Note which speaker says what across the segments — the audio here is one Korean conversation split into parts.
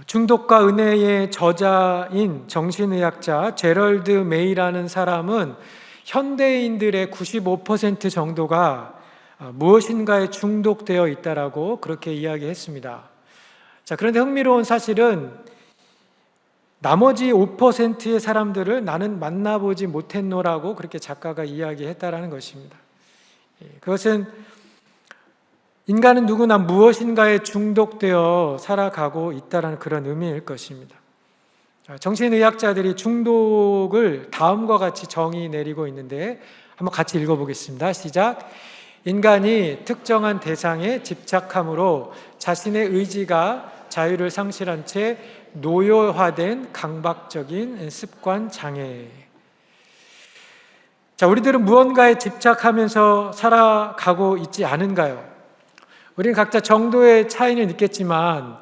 Speaker 1: 중독과 은혜의 저자인 정신의학자 제럴드 메이라는 사람은 현대인들의 95% 정도가 무엇인가에 중독되어 있다라고 그렇게 이야기했습니다. 그런데 흥미로운 사실은 나머지 5%의 사람들을 나는 만나보지 못했노라고 그렇게 작가가 이야기했다라는 것입니다. 그것은 인간은 누구나 무엇인가에 중독되어 살아가고 있다는 그런 의미일 것입니다. 정신의학자들이 중독을 다음과 같이 정의 내리고 있는데 한번 같이 읽어보겠습니다. 시작. 인간이 특정한 대상에 집착함으로 자신의 의지가 자유를 상실한 채 노예화된 강박적인 습관 장애. 우리들은 무언가에 집착하면서 살아가고 있지 않은가요? 우리는 각자 정도의 차이는 있겠지만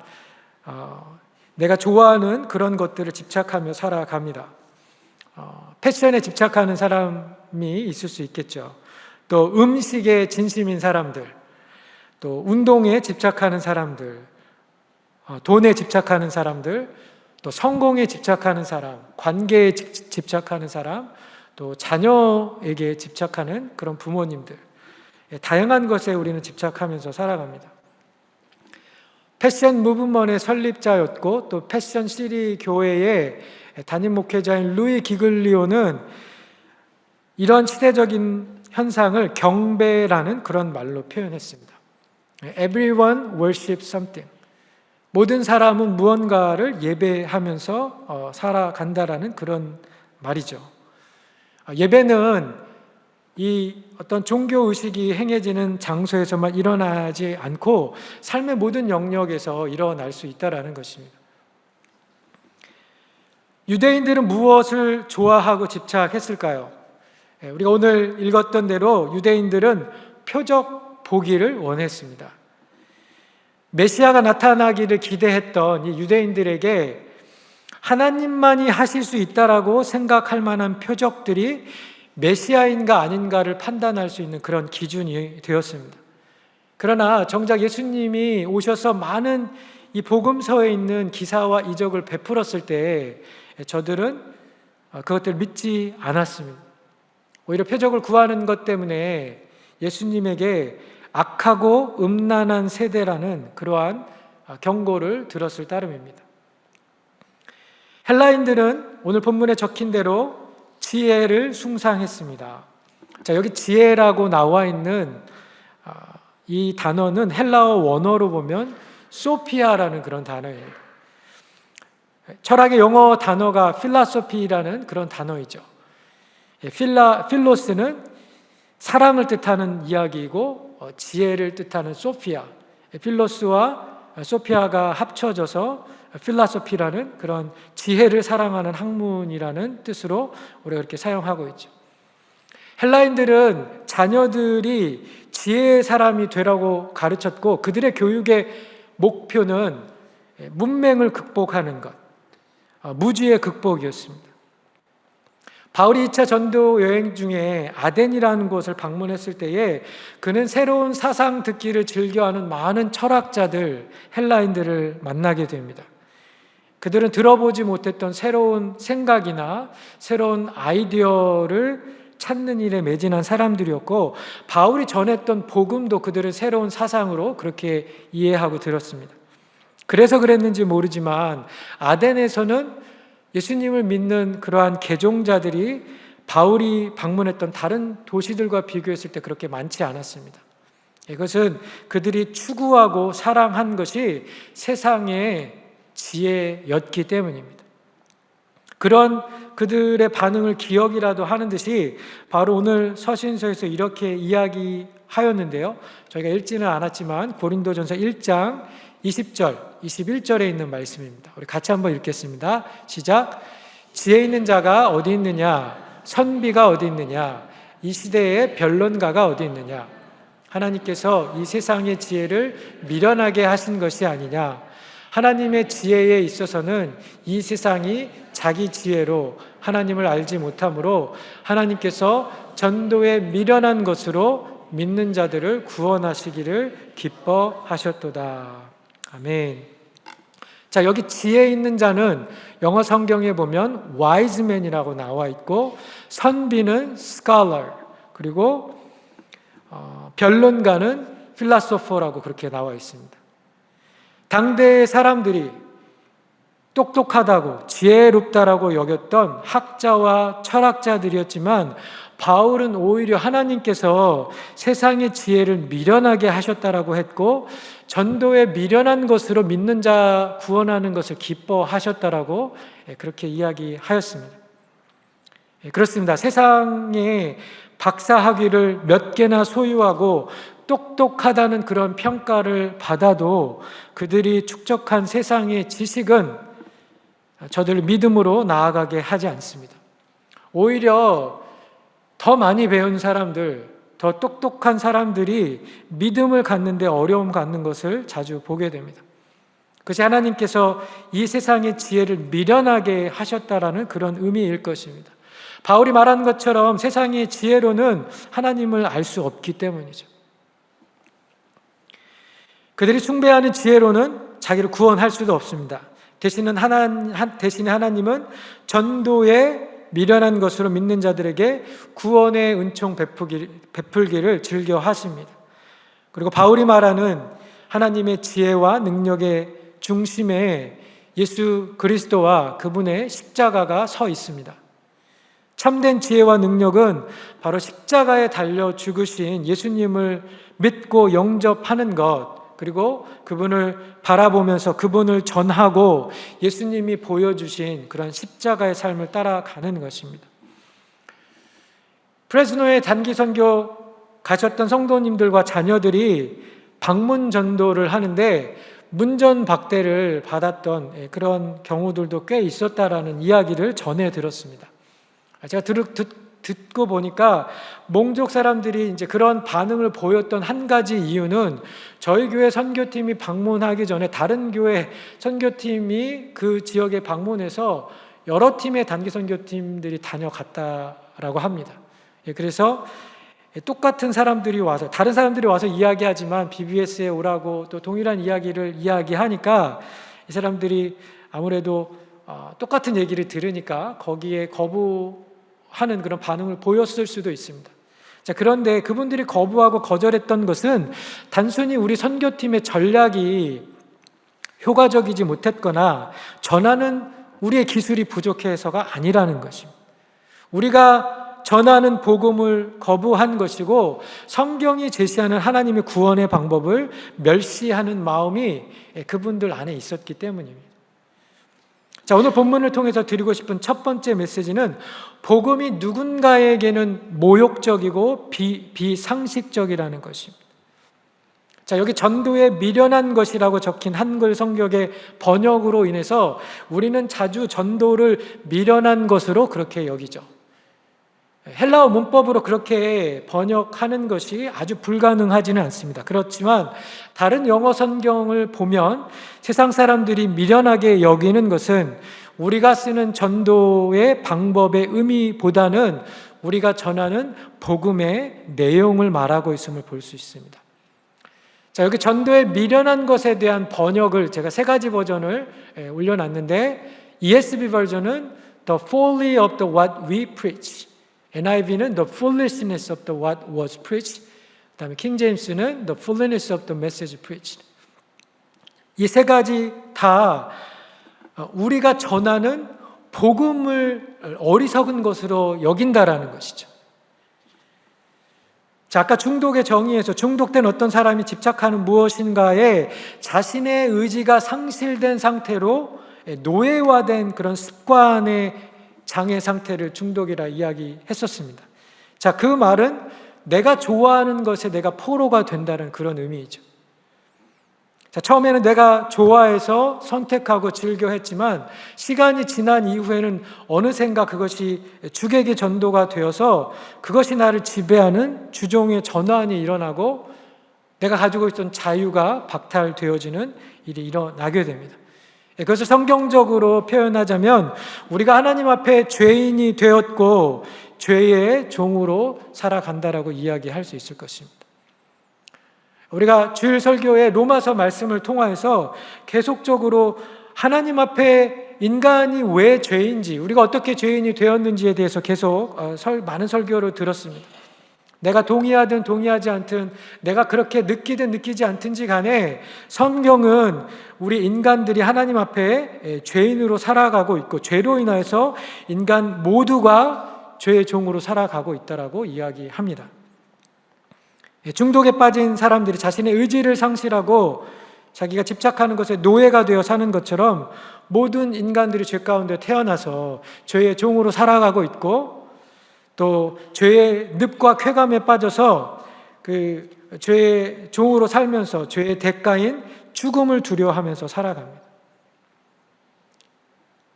Speaker 1: 내가 좋아하는 그런 것들을 집착하며 살아갑니다. 패션에 집착하는 사람이 있을 수 있겠죠. 또 음식에 진심인 사람들, 또 운동에 집착하는 사람들, 돈에 집착하는 사람들, 또 성공에 집착하는 사람, 관계에 집착하는 사람, 또 자녀에게 집착하는 그런 부모님들, 다양한 것에 우리는 집착하면서 살아갑니다. 패션 무브먼의 설립자였고 또 패션 시리 교회의 담임 목회자인 루이 기글리오는 이런 시대적인 현상을 경배라는 그런 말로 표현했습니다. Everyone worships something. 모든 사람은 무언가를 예배하면서 살아간다라는 그런 말이죠. 예배는 이 어떤 종교 의식이 행해지는 장소에서만 일어나지 않고 삶의 모든 영역에서 일어날 수 있다라는 것입니다. 유대인들은 무엇을 좋아하고 집착했을까요? 우리가 오늘 읽었던 대로 유대인들은 표적 보기를 원했습니다. 메시아가 나타나기를 기대했던 이 유대인들에게 하나님만이 하실 수 있다라고 생각할 만한 표적들이 메시아인가 아닌가를 판단할 수 있는 그런 기준이 되었습니다. 그러나 정작 예수님이 오셔서 많은 이 복음서에 있는 기사와 이적을 베풀었을 때 저들은 그것들을 믿지 않았습니다. 오히려 표적을 구하는 것 때문에 예수님에게 악하고 음란한 세대라는 그러한 경고를 들었을 따름입니다. 헬라인들은 오늘 본문에 적힌 대로 지혜를 숭상했습니다. 여기 지혜라고 나와 있는 이 단어는 헬라어 원어로 보면 소피아라는 그런 단어입니다. 철학의 영어 단어가 필라소피라는 그런 단어이죠. 필로스는 사랑을 뜻하는 이야기이고 지혜를 뜻하는 소피아, 필로스와 소피아가 합쳐져서 필라소피라는 그런 지혜를 사랑하는 학문이라는 뜻으로 우리가 그렇게 사용하고 있죠. 헬라인들은 자녀들이 지혜의 사람이 되라고 가르쳤고 그들의 교육의 목표는 문맹을 극복하는 것, 무지의 극복이었습니다. 바울이 2차 전도 여행 중에 아덴이라는 곳을 방문했을 때에 그는 새로운 사상 듣기를 즐겨하는 많은 철학자들, 헬라인들을 만나게 됩니다. 그들은 들어보지 못했던 새로운 생각이나 새로운 아이디어를 찾는 일에 매진한 사람들이었고 바울이 전했던 복음도 그들은 새로운 사상으로 그렇게 이해하고 들었습니다. 그래서 그랬는지 모르지만 아덴에서는 예수님을 믿는 그러한 개종자들이 바울이 방문했던 다른 도시들과 비교했을 때 그렇게 많지 않았습니다. 이것은 그들이 추구하고 사랑한 것이 세상의 지혜였기 때문입니다. 그런 그들의 반응을 기억이라도 하는 듯이 바로 오늘 서신서에서 이렇게 이야기하였는데요. 저희가 읽지는 않았지만 고린도전서 1장 20절, 21절에 있는 말씀입니다. 우리 같이 한번 읽겠습니다. 시작. 지혜 있는 자가 어디 있느냐? 선비가 어디 있느냐? 이 시대의 변론가가 어디 있느냐? 하나님께서 이 세상의 지혜를 미련하게 하신 것이 아니냐? 하나님의 지혜에 있어서는 이 세상이 자기 지혜로 하나님을 알지 못하므로 하나님께서 전도에 미련한 것으로 믿는 자들을 구원하시기를 기뻐하셨도다. 아멘. 자, 여기 지혜 있는 자는 영어 성경에 보면 wise man이라고 나와 있고, 선비는 scholar, 그리고 변론가는 philosopher라고 그렇게 나와 있습니다. 당대의 사람들이 똑똑하다고 지혜롭다라고 여겼던 학자와 철학자들이었지만, 바울은 오히려 하나님께서 세상의 지혜를 미련하게 하셨다라고 했고, 전도의 미련한 것으로 믿는 자 구원하는 것을 기뻐하셨다라고 그렇게 이야기하였습니다. 그렇습니다. 세상에 박사학위를 몇 개나 소유하고 똑똑하다는 그런 평가를 받아도 그들이 축적한 세상의 지식은 저들을 믿음으로 나아가게 하지 않습니다. 오히려 더 많이 배운 사람들, 더 똑똑한 사람들이 믿음을 갖는데 어려움 갖는 것을 자주 보게 됩니다. 그것이 하나님께서 이 세상의 지혜를 미련하게 하셨다라는 그런 의미일 것입니다. 바울이 말한 것처럼 세상의 지혜로는 하나님을 알 수 없기 때문이죠. 그들이 숭배하는 지혜로는 자기를 구원할 수도 없습니다. 대신에 하나님은 전도에 미련한 것으로 믿는 자들에게 구원의 은총 베풀기를 즐겨 하십니다. 그리고 바울이 말하는 하나님의 지혜와 능력의 중심에 예수 그리스도와 그분의 십자가가 서 있습니다. 참된 지혜와 능력은 바로 십자가에 달려 죽으신 예수님을 믿고 영접하는 것, 그리고 그분을 바라보면서 그분을 전하고 예수님이 보여주신 그런 십자가의 삶을 따라가는 것입니다. 프레스노에 단기 선교 가셨던 성도님들과 자녀들이 방문 전도를 하는데 문전박대를 받았던 그런 경우들도 꽤 있었다라는 이야기를 전해 들었습니다. 제가 듣고 보니까 몽족 사람들이 이제 그런 반응을 보였던 한 가지 이유는 저희 교회 선교팀이 방문하기 전에 다른 교회 선교팀이 그 지역에 방문해서 여러 팀의 단기 선교팀들이 다녀갔다라고 합니다. 그래서 똑같은 사람들이 와서, 다른 사람들이 와서 이야기하지만 BBS에 오라고 또 동일한 이야기를 이야기하니까 이 사람들이 아무래도 똑같은 얘기를 들으니까 거기에 거부하는 그런 반응을 보였을 수도 있습니다. 자, 그런데 그분들이 거부하고 거절했던 것은 단순히 우리 선교팀의 전략이 효과적이지 못했거나 전하는 우리의 기술이 부족해서가 아니라는 것입니다. 우리가 전하는 복음을 거부한 것이고 성경이 제시하는 하나님의 구원의 방법을 멸시하는 마음이 그분들 안에 있었기 때문입니다. 자, 오늘 본문을 통해서 드리고 싶은 첫 번째 메시지는 복음이 누군가에게는 모욕적이고 비상식적이라는 것입니다. 자, 여기 전도에 미련한 것이라고 적힌 한글 성경의 번역으로 인해서 우리는 자주 전도를 미련한 것으로 그렇게 여기죠. 헬라어 문법으로 그렇게 번역하는 것이 아주 불가능하지는 않습니다. 그렇지만 다른 영어 성경을 보면 세상 사람들이 미련하게 여기는 것은 우리가 쓰는 전도의 방법의 의미보다는 우리가 전하는 복음의 내용을 말하고 있음을 볼 수 있습니다. 자, 여기 전도의 미련한 것에 대한 번역을 제가 3가지 버전을 올려놨는데 ESV 버전은 The folly of the what we preach, NIV는 The foolishness of the what was preached, 그 다음에 킹 제임스는 The fullness of the message preached. 이 3가지 다 우리가 전하는 복음을 어리석은 것으로 여긴다라는 것이죠. 자, 아까 중독의 정의에서 중독된 어떤 사람이 집착하는 무엇인가에 자신의 의지가 상실된 상태로 노예화된 그런 습관의 장애 상태를 중독이라 이야기했었습니다. 자, 그 말은 내가 좋아하는 것에 내가 포로가 된다는 그런 의미이죠. 자, 처음에는 내가 좋아해서 선택하고 즐겨 했지만 시간이 지난 이후에는 어느샌가 그것이 주객의 전도가 되어서 그것이 나를 지배하는 주종의 전환이 일어나고 내가 가지고 있던 자유가 박탈되어지는 일이 일어나게 됩니다. 그것을 성경적으로 표현하자면 우리가 하나님 앞에 죄인이 되었고 죄의 종으로 살아간다라고 이야기할 수 있을 것입니다. 우리가 주일 설교에 로마서 말씀을 통해서 계속적으로 하나님 앞에 인간이 왜 죄인지, 우리가 어떻게 죄인이 되었는지에 대해서 계속 많은 설교를 들었습니다. 내가 동의하든 동의하지 않든, 내가 그렇게 느끼든 느끼지 않든지 간에 성경은 우리 인간들이 하나님 앞에 죄인으로 살아가고 있고, 죄로 인하여서 인간 모두가 죄의 종으로 살아가고 있다라고 이야기합니다. 중독에 빠진 사람들이 자신의 의지를 상실하고 자기가 집착하는 것에 노예가 되어 사는 것처럼 모든 인간들이 죄 가운데 태어나서 죄의 종으로 살아가고 있고, 또 죄의 늪과 쾌감에 빠져서 그 죄의 종으로 살면서 죄의 대가인 죽음을 두려워하면서 살아갑니다.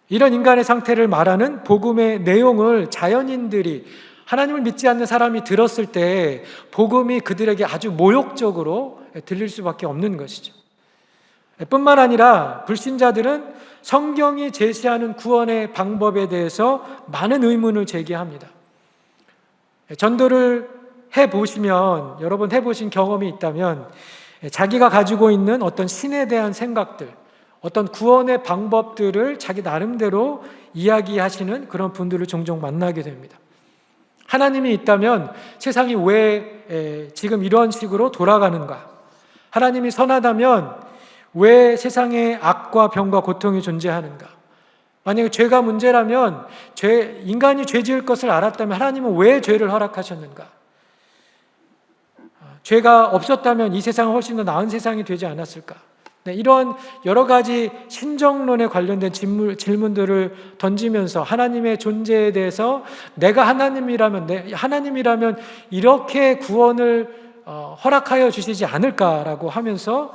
Speaker 1: 이런 인간의 상태를 말하는 복음의 내용을 자연인들이, 하나님을 믿지 않는 사람이 들었을 때 복음이 그들에게 아주 모욕적으로 들릴 수밖에 없는 것이죠. 뿐만 아니라 불신자들은 성경이 제시하는 구원의 방법에 대해서 많은 의문을 제기합니다. 전도를 해보시면, 여러분 해보신 경험이 있다면 자기가 가지고 있는 어떤 신에 대한 생각들, 어떤 구원의 방법들을 자기 나름대로 이야기하시는 그런 분들을 종종 만나게 됩니다. 하나님이 있다면 세상이 왜 지금 이런 식으로 돌아가는가? 하나님이 선하다면 왜 세상에 악과 병과 고통이 존재하는가? 만약에 죄가 문제라면, 인간이 죄 지을 것을 알았다면 하나님은 왜 죄를 허락하셨는가? 죄가 없었다면 이 세상은 훨씬 더 나은 세상이 되지 않았을까? 이런 여러 가지 신정론에 관련된 질문들을 던지면서 하나님의 존재에 대해서, 내가 하나님이라면 이렇게 구원을 허락하여 주시지 않을까라고 하면서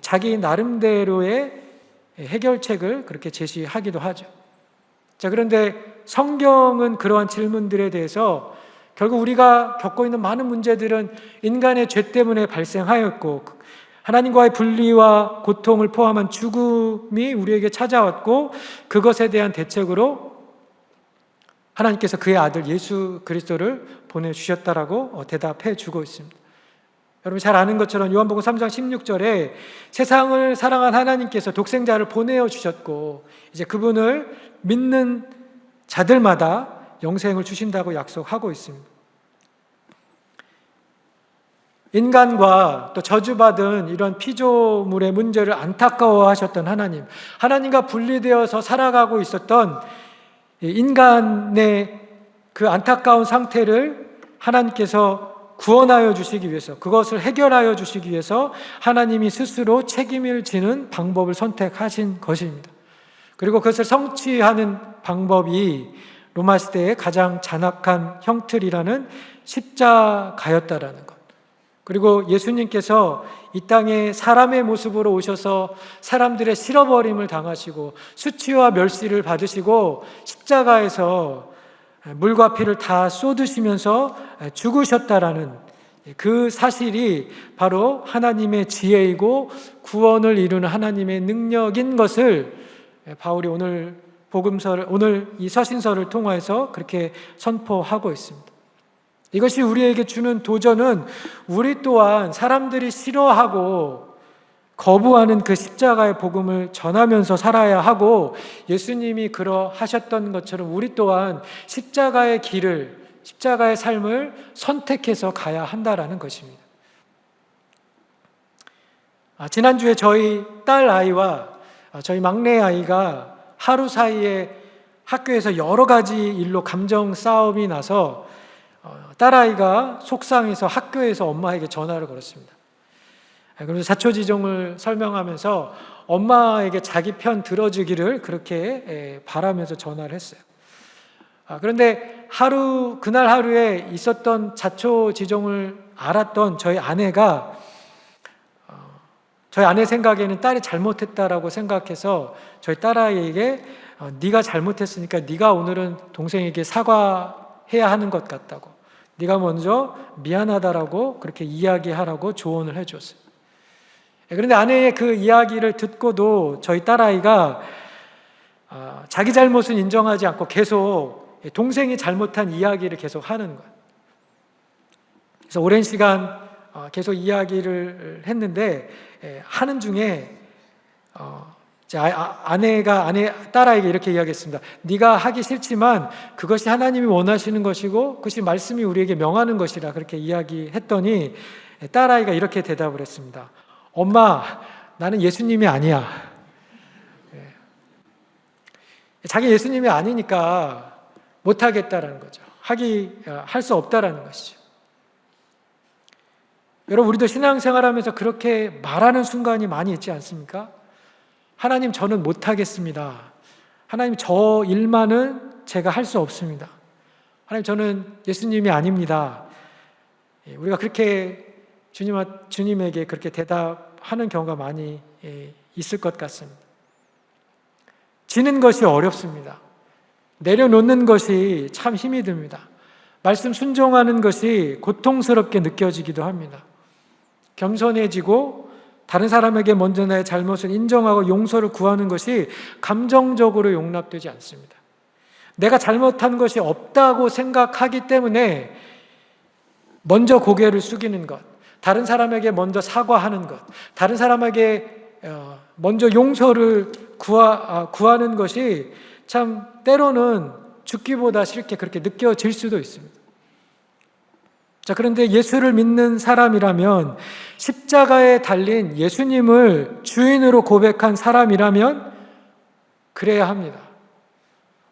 Speaker 1: 자기 나름대로의 해결책을 그렇게 제시하기도 하죠. 자, 그런데 성경은 그러한 질문들에 대해서 결국 우리가 겪고 있는 많은 문제들은 인간의 죄 때문에 발생하였고, 하나님과의 분리와 고통을 포함한 죽음이 우리에게 찾아왔고, 그것에 대한 대책으로 하나님께서 그의 아들 예수 그리스도를 보내주셨다라고 대답해 주고 있습니다. 여러분 잘 아는 것처럼 요한복음 3장 16절에 세상을 사랑한 하나님께서 독생자를 보내어 주셨고, 이제 그분을 믿는 자들마다 영생을 주신다고 약속하고 있습니다. 인간과 또 저주받은 이런 피조물의 문제를 안타까워하셨던 하나님, 하나님과 분리되어서 살아가고 있었던 인간의 그 안타까운 상태를 하나님께서 구원하여 주시기 위해서, 그것을 해결하여 주시기 위해서 하나님이 스스로 책임을 지는 방법을 선택하신 것입니다. 그리고 그것을 성취하는 방법이 로마 시대의 가장 잔악한 형틀이라는 십자가였다라는 것. 그리고 예수님께서 이 땅에 사람의 모습으로 오셔서 사람들의 실어버림을 당하시고 수치와 멸시를 받으시고 십자가에서 물과 피를 다 쏟으시면서 죽으셨다라는 그 사실이 바로 하나님의 지혜이고 구원을 이루는 하나님의 능력인 것을 바울이 오늘 이 서신서를 통해서 그렇게 선포하고 있습니다. 이것이 우리에게 주는 도전은, 우리 또한 사람들이 싫어하고 거부하는 그 십자가의 복음을 전하면서 살아야 하고, 예수님이 그러하셨던 것처럼 우리 또한 십자가의 길을, 십자가의 삶을 선택해서 가야 한다라는 것입니다. 지난주에 저희 딸 아이와 저희 막내 아이가 하루 사이에 학교에서 여러 가지 일로 감정 싸움이 나서 딸아이가 속상해서 학교에서 엄마에게 전화를 걸었습니다. 그래서 자초지종을 설명하면서 엄마에게 자기 편 들어주기를 그렇게 바라면서 전화를 했어요. 그런데 그날 하루에 있었던 자초지종을 알았던 저희 아내가, 저희 아내 생각에는 딸이 잘못했다라고 생각해서 저희 딸아이에게 네가 잘못했으니까 네가 오늘은 동생에게 사과해야 하는 것 같다고, 네가 먼저 미안하다라고 그렇게 이야기하라고 조언을 해줬어요. 그런데 아내의 그 이야기를 듣고도 저희 딸아이가 자기 잘못은 인정하지 않고 계속 동생이 잘못한 이야기를 계속 하는 거예요. 그래서 오랜 시간 계속 이야기를 했는데 하는 중에 딸아이에게 이렇게 이야기했습니다. 네가 하기 싫지만 그것이 하나님이 원하시는 것이고 그것이 말씀이 우리에게 명하는 것이라 그렇게 이야기했더니 딸아이가 이렇게 대답을 했습니다. 엄마, 나는 예수님이 아니야. 자기 예수님이 아니니까 못하겠다라는 거죠. 할 수 없다라는 것이죠. 여러분, 우리도 신앙생활하면서 그렇게 말하는 순간이 많이 있지 않습니까? 하나님, 저는 못하겠습니다. 하나님, 저 일만은 제가 할 수 없습니다. 하나님, 저는 예수님이 아닙니다. 우리가 그렇게 주님에게 그렇게 대답하는 경우가 많이 있을 것 같습니다. 지는 것이 어렵습니다. 내려놓는 것이 참 힘이 듭니다. 말씀 순종하는 것이 고통스럽게 느껴지기도 합니다. 겸손해지고 다른 사람에게 먼저 나의 잘못을 인정하고 용서를 구하는 것이 감정적으로 용납되지 않습니다. 내가 잘못한 것이 없다고 생각하기 때문에 먼저 고개를 숙이는 것, 다른 사람에게 먼저 사과하는 것, 다른 사람에게 먼저 용서를 구하는 것이 참 때로는 죽기보다 싫게 그렇게 느껴질 수도 있습니다. 자, 그런데 예수를 믿는 사람이라면, 십자가에 달린 예수님을 주인으로 고백한 사람이라면 그래야 합니다.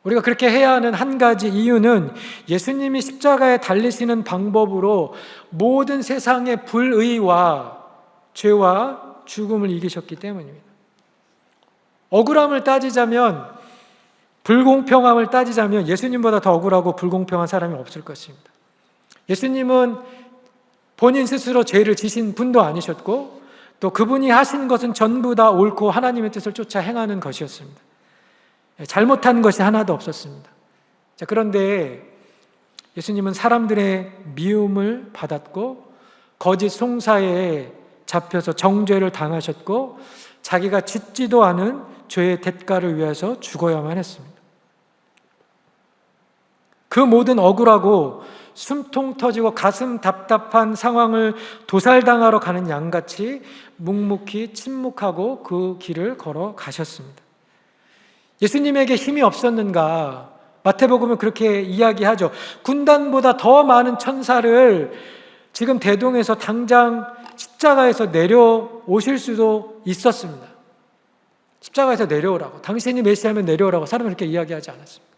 Speaker 1: 우리가 그렇게 해야 하는 한 가지 이유는 예수님이 십자가에 달리시는 방법으로 모든 세상의 불의와 죄와 죽음을 이기셨기 때문입니다. 억울함을 따지자면, 불공평함을 따지자면 예수님보다 더 억울하고 불공평한 사람이 없을 것입니다. 예수님은 본인 스스로 죄를 지신 분도 아니셨고 또 그분이 하신 것은 전부 다 옳고 하나님의 뜻을 쫓아 행하는 것이었습니다. 잘못한 것이 하나도 없었습니다. 자, 그런데 예수님은 사람들의 미움을 받았고 거짓 송사에 잡혀서 정죄를 당하셨고 자기가 짓지도 않은 죄의 대가를 위해서 죽어야만 했습니다. 그 모든 억울하고 숨통 터지고 가슴 답답한 상황을 도살당하러 가는 양같이 묵묵히 침묵하고 그 길을 걸어 가셨습니다. 예수님에게 힘이 없었는가? 마태복음은 그렇게 이야기하죠. 군단보다 더 많은 천사를 지금 대동에서 당장 십자가에서 내려오실 수도 있었습니다. 십자가에서 내려오라고, 당신이 메시아면 내려오라고 사람은 그렇게 이야기하지 않았습니다.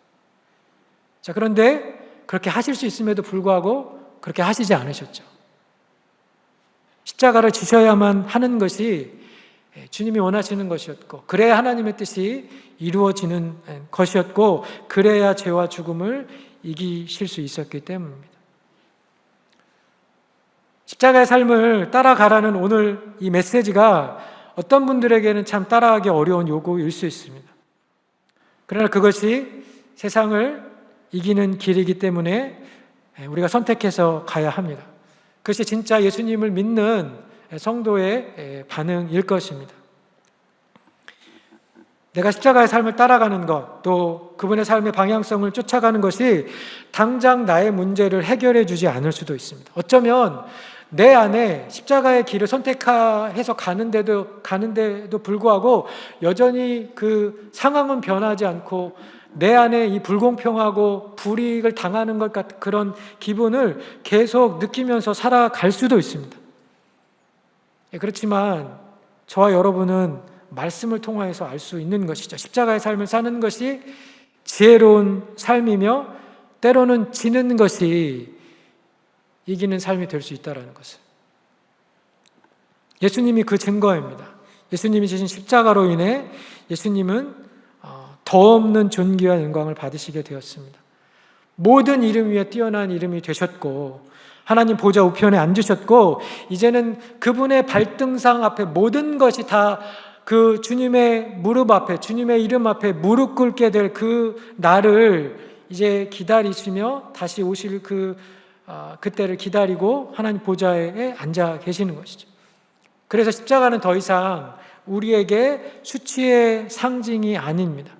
Speaker 1: 자, 그런데 그렇게 하실 수 있음에도 불구하고 그렇게 하시지 않으셨죠. 십자가를 지셔야만 하는 것이 주님이 원하시는 것이었고, 그래야 하나님의 뜻이 이루어지는 것이었고, 그래야 죄와 죽음을 이기실 수 있었기 때문입니다. 십자가의 삶을 따라가라는 오늘 이 메시지가 어떤 분들에게는 참 따라하기 어려운 요구일 수 있습니다. 그러나 그것이 세상을 이기는 길이기 때문에 우리가 선택해서 가야 합니다. 그것이 진짜 예수님을 믿는 성도의 반응일 것입니다. 내가 십자가의 삶을 따라가는 것, 또 그분의 삶의 방향성을 쫓아가는 것이 당장 나의 문제를 해결해 주지 않을 수도 있습니다. 어쩌면 내 안에 십자가의 길을 선택해서 가는데도 불구하고 여전히 그 상황은 변하지 않고 내 안에 이 불공평하고 불이익을 당하는 것 같은 그런 기분을 계속 느끼면서 살아갈 수도 있습니다. 그렇지만 저와 여러분은 말씀을 통하여서 알 수 있는 것이죠. 십자가의 삶을 사는 것이 지혜로운 삶이며 때로는 지는 것이 이기는 삶이 될 수 있다는 것을. 예수님이 그 증거입니다. 예수님이 지신 십자가로 인해 예수님은 더 없는 존귀와 영광을 받으시게 되었습니다. 모든 이름 위에 뛰어난 이름이 되셨고 하나님 보좌 우편에 앉으셨고 이제는 그분의 발등상 앞에 모든 것이 다 그 주님의 무릎 앞에, 주님의 이름 앞에 무릎 꿇게 될 그 날을 이제 기다리시며 다시 오실 그때를 기다리고 하나님 보좌에 앉아 계시는 것이죠. 그래서 십자가는 더 이상 우리에게 수치의 상징이 아닙니다.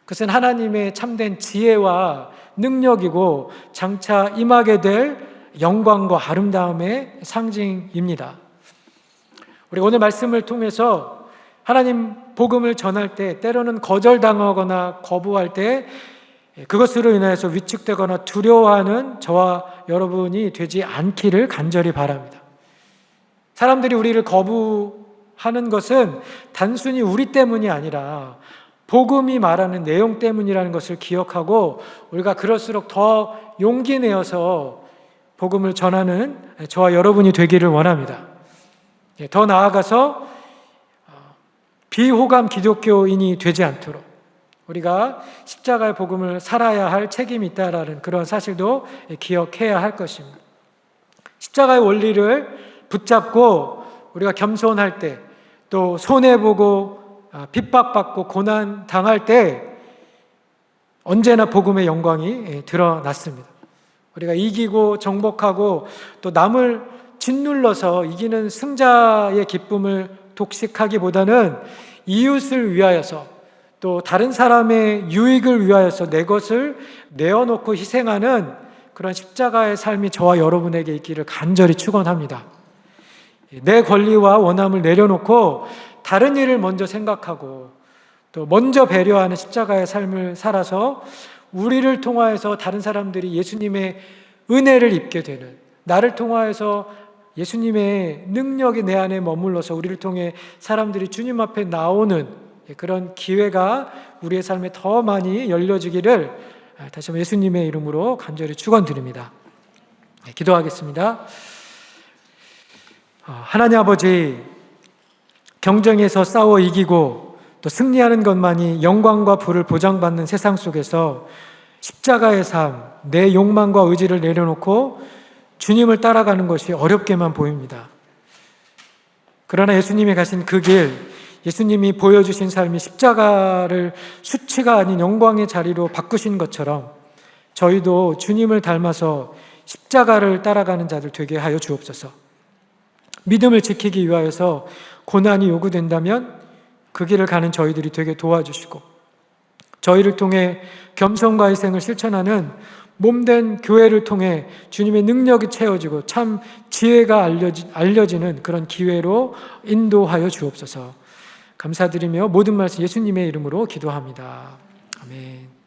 Speaker 1: 그것은 하나님의 참된 지혜와 능력이고 장차 임하게 될 영광과 아름다움의 상징입니다. 우리 오늘 말씀을 통해서 하나님 복음을 전할 때 때로는 거절당하거나 거부할 때 그것으로 인하여서 위축되거나 두려워하는 저와 여러분이 되지 않기를 간절히 바랍니다. 사람들이 우리를 거부하는 것은 단순히 우리 때문이 아니라 복음이 말하는 내용 때문이라는 것을 기억하고 우리가 그럴수록 더 용기 내어서 복음을 전하는 저와 여러분이 되기를 원합니다. 더 나아가서 비호감 기독교인이 되지 않도록 우리가 십자가의 복음을 살아야 할 책임이 있다라는 그런 사실도 기억해야 할 것입니다. 십자가의 원리를 붙잡고 우리가 겸손할 때, 또 손해보고 핍박받고 고난 당할 때 언제나 복음의 영광이 드러났습니다. 우리가 이기고 정복하고 또 남을 짓눌러서 이기는 승자의 기쁨을 독식하기보다는 이웃을 위하여서 또 다른 사람의 유익을 위하여서 내 것을 내어놓고 희생하는 그런 십자가의 삶이 저와 여러분에게 있기를 간절히 축원합니다. 내 권리와 원함을 내려놓고 다른 일을 먼저 생각하고 또 먼저 배려하는 십자가의 삶을 살아서 우리를 통하여서 다른 사람들이 예수님의 은혜를 입게 되는, 나를 통하여서 예수님의 능력이 내 안에 머물러서 우리를 통해 사람들이 주님 앞에 나오는 그런 기회가 우리의 삶에 더 많이 열려지기를 다시 한번 예수님의 이름으로 간절히 축원드립니다. 기도하겠습니다. 하나님 아버지, 경쟁에서 싸워 이기고 또 승리하는 것만이 영광과 부를 보장받는 세상 속에서 십자가의 삶, 내 욕망과 의지를 내려놓고 주님을 따라가는 것이 어렵게만 보입니다. 그러나 예수님이 가신 그 길, 예수님이 보여주신 삶이 십자가를 수치가 아닌 영광의 자리로 바꾸신 것처럼 저희도 주님을 닮아서 십자가를 따라가는 자들 되게 하여 주옵소서. 믿음을 지키기 위하여서 고난이 요구된다면 그 길을 가는 저희들이 되게 도와주시고, 저희를 통해 겸손과 희생을 실천하는 몸된 교회를 통해 주님의 능력이 채워지고 참 지혜가 알려지는 그런 기회로 인도하여 주옵소서. 감사드리며 모든 말씀 예수님의 이름으로 기도합니다. 아멘.